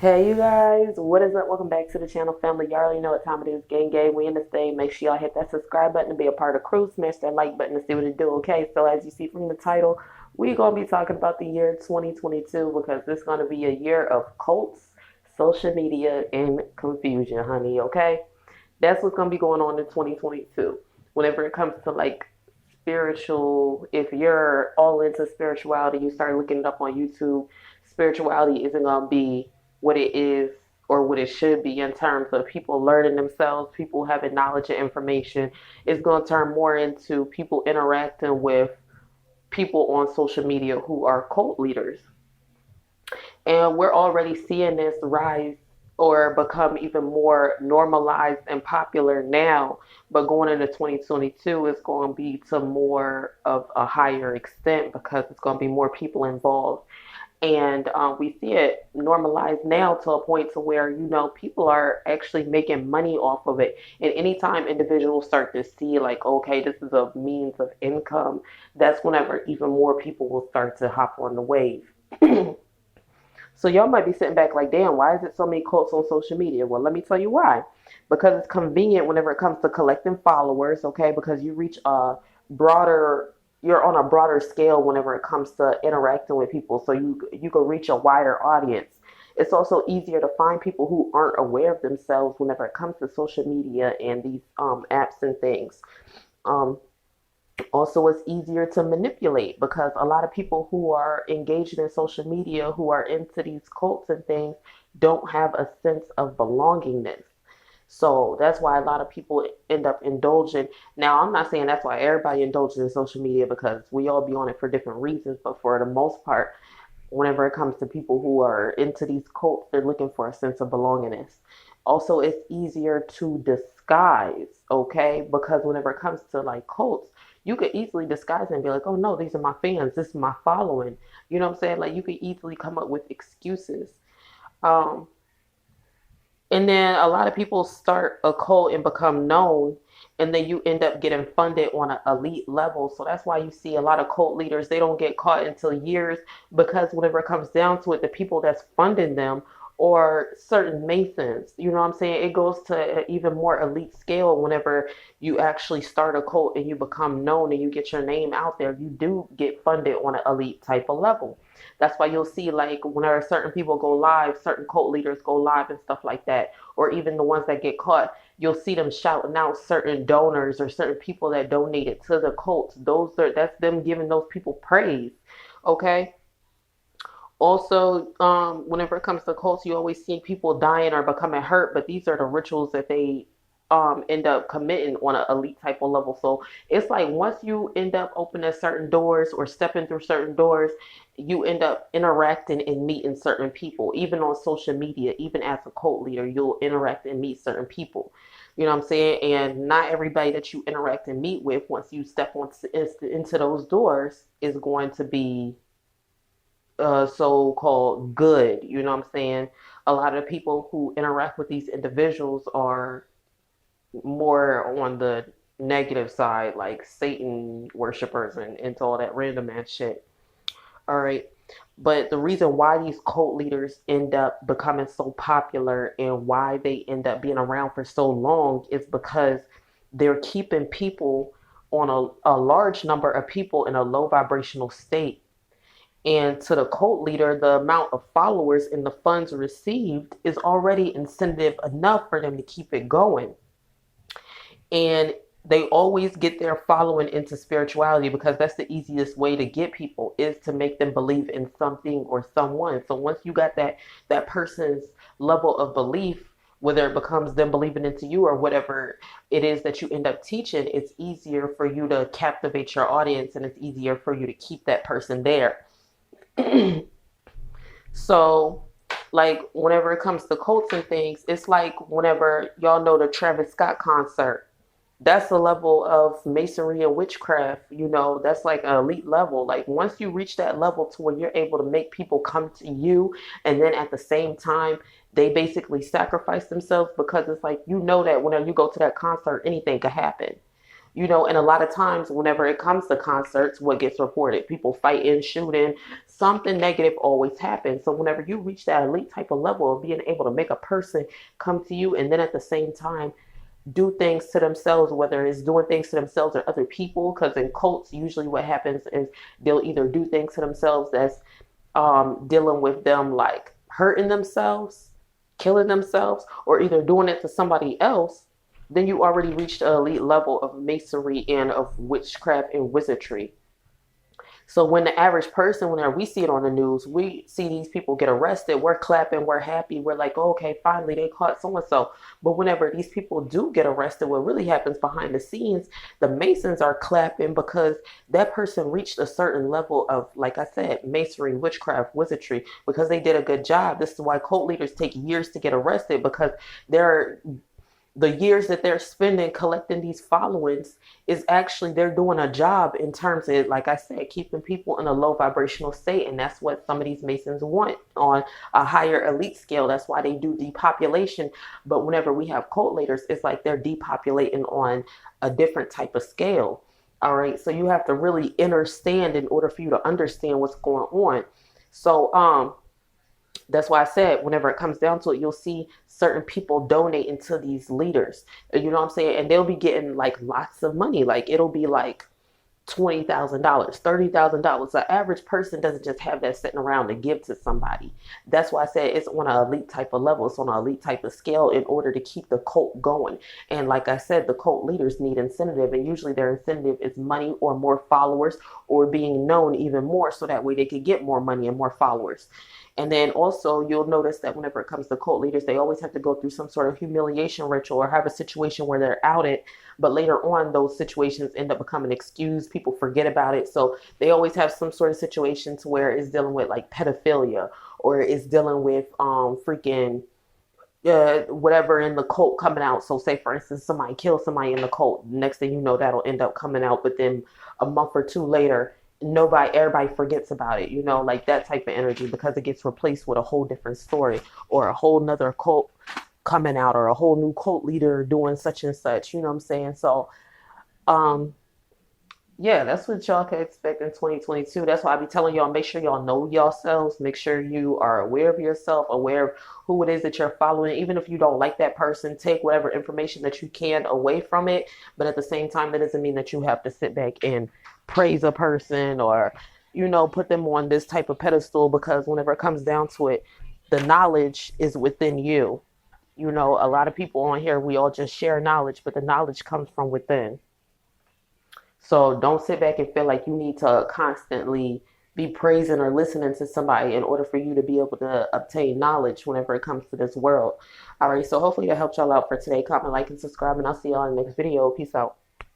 Hey you guys, what is up? Welcome back to the channel, family. Y'all already know what time it is. Gang, we in this thing. Make sure y'all hit that subscribe button to be a part of the crew. Smash that like button to see what it do. Okay, so as you see from the title, we're gonna be talking about the year 2022 because this is gonna be a year of cults, social media, and confusion, honey. Okay, that's what's gonna be going on in 2022. Whenever it comes to like spiritual, if you're all into spirituality, you start looking it up on YouTube. Spirituality isn't gonna be what it is or what it should be in terms of people learning themselves, people having knowledge and information. It's going to turn more into people interacting with people on social media who are cult leaders. And we're already seeing this rise or become even more normalized and popular now. But going into 2022, it's going to be to more of a higher extent because it's going to be more people involved. And we see it normalized now to a point to where people are actually making money off of it. And anytime individuals start to see like, okay, this is a means of income, that's whenever even more people will start to hop on the wave. So y'all might be sitting back like, damn, why is it so many cults on social media? Well, let me tell you why. Because it's convenient whenever it comes to collecting followers, okay? Because you reach a broader, you're on a broader scale whenever it comes to interacting with people. So you can reach a wider audience. It's also easier to find people who aren't aware of themselves whenever it comes to social media and these apps and things. Um, Also, it's easier to manipulate because a lot of people who are engaged in social media, who are into these cults and things, don't have a sense of belongingness. So that's why a lot of people end up indulging. Now, I'm not saying that's why everybody indulges in social media because we all be on it for different reasons, but for the most part, whenever it comes to people who are into these cults, they're looking for a sense of belongingness. Also, it's easier to disguise, okay? Because whenever it comes to like cults, you could easily disguise it and be like, oh no, these are my fans, this is my following. You know what I'm saying? Like you could easily come up with excuses. Um, and then a lot of people start a cult and become known, and then you end up getting funded on an elite level. So that's why you see a lot of cult leaders, they don't get caught until years because whenever it comes down to it, the people that's funding them or certain Masons, you know what I'm saying? It goes to an even more elite scale whenever you actually start a cult and you become known and you get your name out there. You do get funded on an elite type of level. That's why you'll see like whenever certain people go live, certain cult leaders go live and stuff like that, or even the ones that get caught, you'll see them shouting out certain donors or certain people that donated to the cults. That's them giving those people praise. Okay. Also, whenever it comes to cults, you always see people dying or becoming hurt, but these are the rituals that they end up committing on an elite type of level. So it's like once you end up opening certain doors or stepping through certain doors, you end up interacting and meeting certain people. Even on social media, even as a cult leader, you'll interact and meet certain people. You know what I'm saying? And not everybody that you interact and meet with, once you step into those doors, is going to be so-called good. You know what I'm saying? A lot of people who interact with these individuals are more on the negative side, like Satan worshippers and into all that random ass shit. All right. But the reason why these cult leaders end up becoming so popular and why they end up being around for so long is because they're keeping people on a large number of people in a low vibrational state. And to the cult leader, the amount of followers and the funds received is already incentive enough for them to keep it going. And they always get their following into spirituality because that's the easiest way to get people is to make them believe in something or someone. So once you got that person's level of belief, whether it becomes them believing into you or whatever it is that you end up teaching, it's easier for you to captivate your audience and it's easier for you to keep that person there. So, like, whenever it comes to cults and things, it's like whenever y'all know the Travis Scott concert, that's a level of masonry and witchcraft. That's like an elite level. Like, once you reach that level to where you're able to make people come to you, and then at the same time, they basically sacrifice themselves because it's like, that whenever you go to that concert, anything could happen. You know, and a lot of times whenever it comes to concerts, what gets reported? People fighting, shooting, something negative always happens. So whenever you reach that elite type of level of being able to make a person come to you and then at the same time do things to themselves, whether it's doing things to themselves or other people, because in cults, usually what happens is they'll either do things to themselves that's dealing with them like hurting themselves, killing themselves, or either doing it to somebody else, then you already reached an elite level of masonry and of witchcraft and wizardry. So when the average person, whenever we see it on the news, we see these people get arrested, we're clapping, we're happy, we're like, oh, okay, finally they caught so and so. But whenever these people do get arrested, what really happens behind the scenes, the Masons are clapping because that person reached a certain level of, like I said, masonry, witchcraft, wizardry, because they did a good job. This is why cult leaders take years to get arrested, because they're the years that they're spending collecting these followings is actually they're doing a job in terms of, like I said, keeping people in a low vibrational state. And that's what some of these masons want on a higher elite scale. That's why they do depopulation. But whenever we have cult leaders, it's like they're depopulating on a different type of scale. All right, so you have to really understand in order for you to understand what's going on. So that's why I said whenever it comes down to it, you'll see certain people donating to these leaders. You know what I'm saying? And they'll be getting like lots of money. Like it'll be like $20,000, $30,000. The average person doesn't just have that sitting around to give to somebody. That's why I said it's on an elite type of level. It's on an elite type of scale in order to keep the cult going. And like I said, the cult leaders need incentive, and usually their incentive is money or more followers or being known even more, so that way they could get more money and more followers. And then also you'll notice that whenever it comes to cult leaders, they always have to go through some sort of humiliation ritual or have a situation where they're outed. But later on, those situations end up becoming excused. People forget about it. So they always have some sort of situation to where it's dealing with like pedophilia, or it's dealing with freaking whatever in the cult coming out. So say for instance, somebody kills somebody in the cult. Next thing you know, that'll end up coming out. But then a month or two later, everybody forgets about it, you know, like that type of energy, because it gets replaced with a whole different story or a whole nother cult coming out or a whole new cult leader doing such and such, you know what I'm saying? So um yeah, that's what y'all can expect in 2022. That's why I be telling y'all, make sure y'all know yourselves, make sure you are aware of yourself, aware of who it is that you're following. Even if you don't like that person, take whatever information that you can away from it. But at the same time, that doesn't mean that you have to sit back and praise a person or, you know, put them on this type of pedestal, because whenever it comes down to it, the knowledge is within you. You know, a lot of people on here, we all just share knowledge, but the knowledge comes from within. So don't sit back and feel like you need to constantly be praising or listening to somebody in order for you to be able to obtain knowledge whenever it comes to this world. All right, so hopefully that helped y'all out for today. Comment, like, and subscribe, and I'll see y'all in the next video. Peace out.